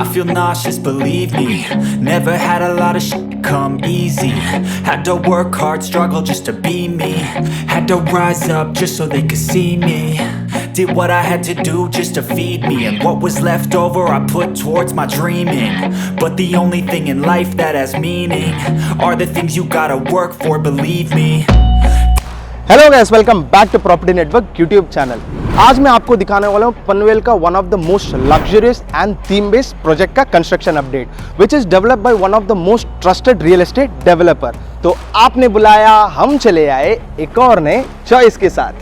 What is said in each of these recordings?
I feel nauseous, believe me. Never had a lot of shit come easy. Had to work hard, struggle just to be me. Had to rise up just so they could see me. Did what I had to do just to feed me. And what was left over I put towards my dreaming. But the only thing in life that has meaning are the things you gotta work for, believe me. Hello guys, welcome back to property network YouTube channel. आज मैं आपको दिखाने वाला हूँ पनवेल का one of the most luxurious and theme based project का construction update which is developed by one of the most trusted real estate developer. तो आपने बुलाया, हम चले आए एक और नए चॉइस के साथ।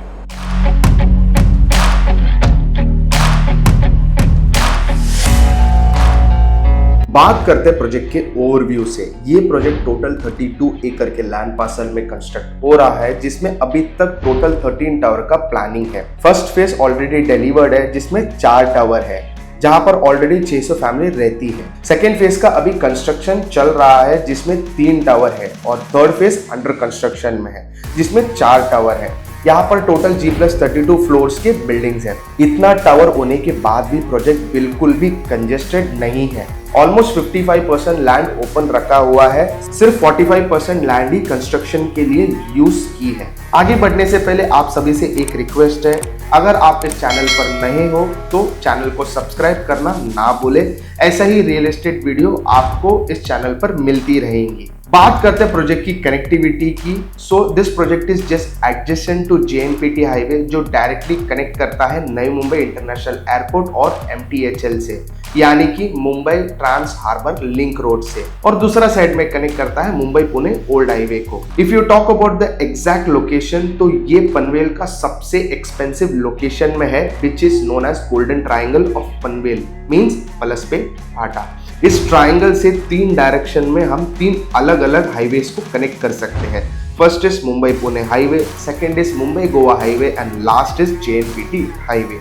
बात करते हैं प्रोजेक्ट के ओवरव्यू से। ये प्रोजेक्ट टोटल 32 एकड़ के लैंड पार्सल में कंस्ट्रक्ट हो रहा है, जिसमें अभी तक टोटल 13 टावर का प्लानिंग है। फर्स्ट फेज ऑलरेडी डिलीवर्ड है, जिसमें 4 टावर है, जहां पर ऑलरेडी 600 फैमिली रहती है। सेकेंड फेज का अभी कंस्ट्रक्शन चल रहा है, जिसमें 3 टावर है, और थर्ड फेज अंडर कंस्ट्रक्शन में है, जिसमें 4 टावर है। यहाँ पर टोटल G+32 फ्लोर्स के बिल्डिंग्स हैं। इतना टावर होने के बाद भी प्रोजेक्ट बिल्कुल भी कंजेस्टेड नहीं है। ऑलमोस्ट 55% लैंड ओपन रखा हुआ है, सिर्फ 45% लैंड ही कंस्ट्रक्शन के लिए यूज की है। आगे बढ़ने से पहले आप सभी से एक रिक्वेस्ट है, अगर आप इस चैनल पर नए हो तो चैनल को सब्सक्राइब करना ना भूले। ऐसा ही रियल एस्टेट वीडियो आपको इस चैनल पर मिलती रहेंगी। बात करते हैं प्रोजेक्ट की कनेक्टिविटी की। So this project is just adjacent to JNPT highway, जो डायरेक्टली कनेक्ट करता है नई मुंबई इंटरनेशनल एयरपोर्ट और MTHL से, यानी कि Mumbai trans harbour link road से, और दूसरा साइड में कनेक्ट करता है मुंबई पुणे ओल्ड हाईवे को। If you talk about the exact location, तो ये पनवेल का सबसे एक्सपेंसिव लोकेशन में है, which is known as golden triangle of Panvel, means पलसपे भाटा। इस ट्राइंगल से 3 डायरेक्शन में हम 3 अलग अलग हाईवेज को कनेक्ट कर सकते हैं। First is Mumbai Pune highway, second is Mumbai Goa highway, and last is JNPT highway.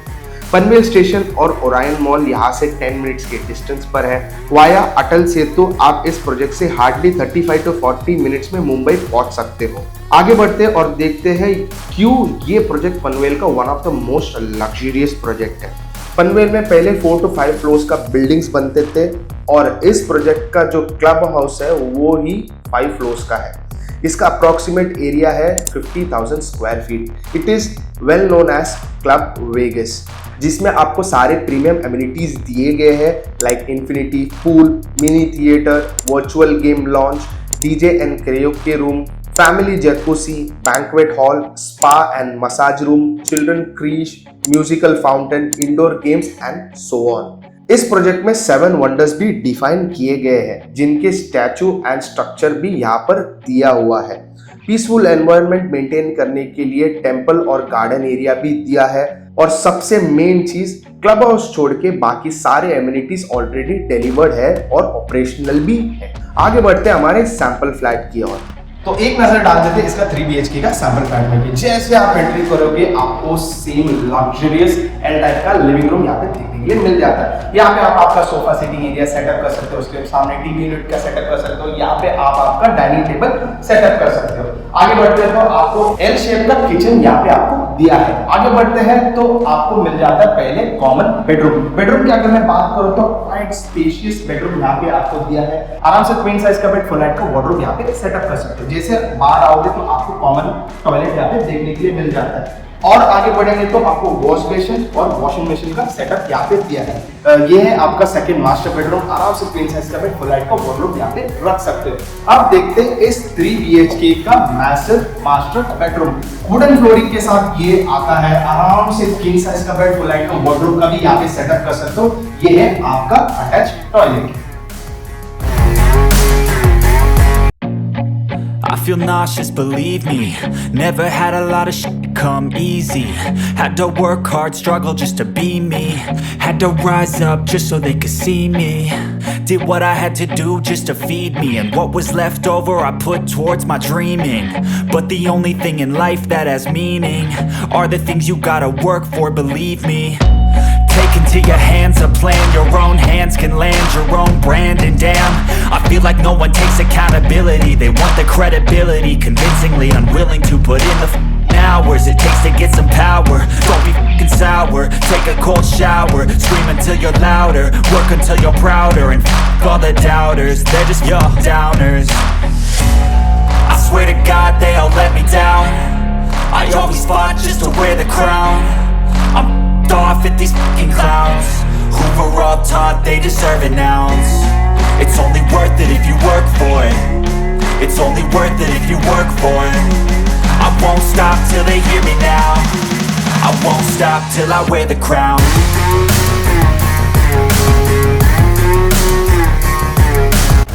Panvel station और ओरायन मॉल यहाँ से 10 मिनट्स के डिस्टेंस पर है। वाया अटल सेतु आप इस प्रोजेक्ट से हार्डली 35 to 40 मिनट्स में मुंबई पहुंच सकते हो। आगे बढ़ते हैं और देखते हैं क्यों ये प्रोजेक्ट पनवेल का one of the most luxurious project है। पनवेल में पहले 4 to 5 फ्लोर्स का बिल्डिंग्स बनते थे, और इस प्रोजेक्ट का जो क्लब हाउस है वो ही 5 फ्लोर्स का है। इसका अप्रोक्सीमेट एरिया है 50,000 square feet. It is well known as club Vegas, जिसमें आपको सारे प्रीमियम एमिनिटीज दिए गए हैं, like infinity pool, mini theatre, virtual game lounge, DJ and karaoke room, family jacuzzi, banquet hall, spa and massage room, children creche, musical fountain, indoor games and so on. इस project में 7 wonders भी define किए गए हैं, जिनके statue and structure भी यहाँ पर दिया हुआ है। पीसफुल एनवायरनमेंट मेंटेन करने के लिए टेंपल और गार्डन एरिया भी दिया है, और सबसे मेन चीज, क्लब हाउस छोड़ के बाकी सारे एमिनिटीज ऑलरेडी डिलीवर्ड है और ऑपरेशनल भी है। आगे बढ़ते हैं हमारे सैंपल फ्लैट की ओर। तो एक नजर डाल देते हैं इसका 3 BHK का सैंपल फ्लैट में। जैसे आप एंट्री करोगे, आपको सेम लग्जरियस L टाइप का लिविंग रूम यहाँ पे देखने के लिए मिल जाता है। यहाँ पे आप आपका सोफा सिटिंग एरिया सेटअप कर सकते हो, उसके सामने टीवी यूनिट का सेटअप कर सकते हो, यहाँ पे आप आपका डाइनिंग टेबल सेटअप कर सकते हो। आगे बढ़ते हैं तो आपको L शेप का किचन यहाँ पे आपको दिया है। आगे बढ़ते हैं तो आपको मिल जाता है पहले कॉमन बेडरूम की अगर मैं बात करूँ तो क्वाइट स्पेशियस बेडरूम यहाँ पे आपको दिया है। आराम से क्वीन साइज का बेड, फुल हाइट का वार्डरोब यहाँ पे सेटअप कर सकते हो। जैसे बाहर आओगे तो आपको कॉमन टॉयलेट यहाँ पे देखने के लिए मिल जाता है। और आगे बढ़ेंगे तो आपको वॉश बेसिन और वॉशिंग मशीन का सेटअप यहाँ पे दिया है। ये है आपका सेकंड मास्टर बेडरूम, आराम से क्वीन साइज का बेड, फुल हाइट का वार्डरोब यहाँ पे रख सकते हो। अब देखते हैं इस 3 BHK का massive master bedroom. Wooden flooring के साथ ये आता है। आराम से किंग साइज का बेड, फुल हाइट का वार्डरोब का भी यहाँ पे सेटअप कर सकते हो। ये है आपका attach toilet. I feel nauseous, believe me. Never had a lot of shit come easy. Had to work hard, struggle just to be me. Had to rise up just so they could see me. Did what I had to do just to feed me. And what was left over I put towards my dreaming. But the only thing in life that has meaning are the things you gotta work for, believe me. Take into your hands a plan, your own hands can land your own brand. And damn, I feel like no one takes accountability. They want the credibility, convincingly unwilling to put in the hours it takes to get some power. Don't be f***ing sour, take a cold shower. Scream until you're louder, work until you're prouder. And f*** all the doubters, they're just your downers. I swear to God they all let me down. I always fought just to wear the crown. I'm f***ed off at these f***ing clowns who were all taught they deserve an ounce. It's only worth it if you work for it. It's only worth it if you work for it. I won't stop till they hear me now. I won't stop till I wear the crown.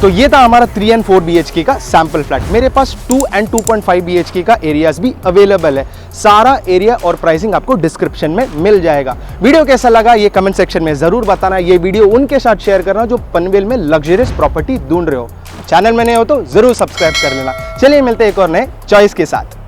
तो ये था हमारा 3 and 4 BHK का sample flat. मेरे पास 2 and 2.5 BHK का areas भी available है। सारा एरिया और प्राइसिंग आपको डिस्क्रिप्शन में मिल जाएगा। वीडियो कैसा लगा ये कमेंट सेक्शन में जरूर बताना। ये वीडियो उनके साथ शेयर करना जो पनवेल में लग्जरियस प्रॉपर्टी ढूंढ रहे हो। चैनल में नए हो तो जरूर सब्सक्राइब कर लेना। चलिए मिलते हैं एक और नए चॉइस के साथ।